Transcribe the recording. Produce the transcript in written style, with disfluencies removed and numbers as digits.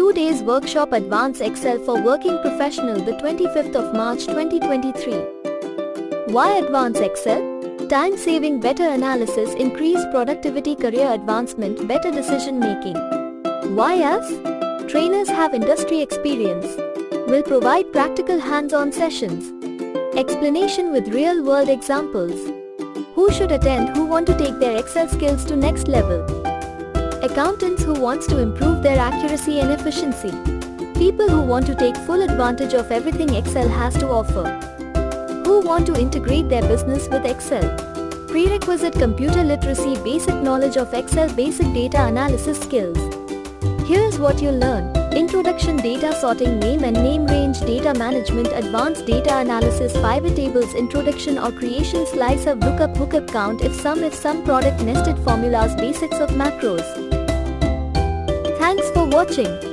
2 days workshop Advanced Excel for Working Professional, the 25th of March 2023. Why Advanced Excel? Time saving, better analysis, increased productivity, career advancement, better decision making. Why us? Trainers have industry experience. Will provide practical hands-on sessions. Explanation with real-world examples. Who should attend? Who want to take their Excel skills to next level. Accountants who wants to improve their accuracy and efficiency. People who want to take full advantage of everything Excel has to offer. Who want to integrate their business with Excel. Prerequisite computer literacy, basic knowledge of Excel, basic data analysis skills. Here's what you'll learn. Introduction, data sorting, name and name range, data management, advanced data analysis, pivot tables, introduction or creation, slicer, lookup, hookup, count, if some, product, nested formulas, basics of macros. Thanks for watching.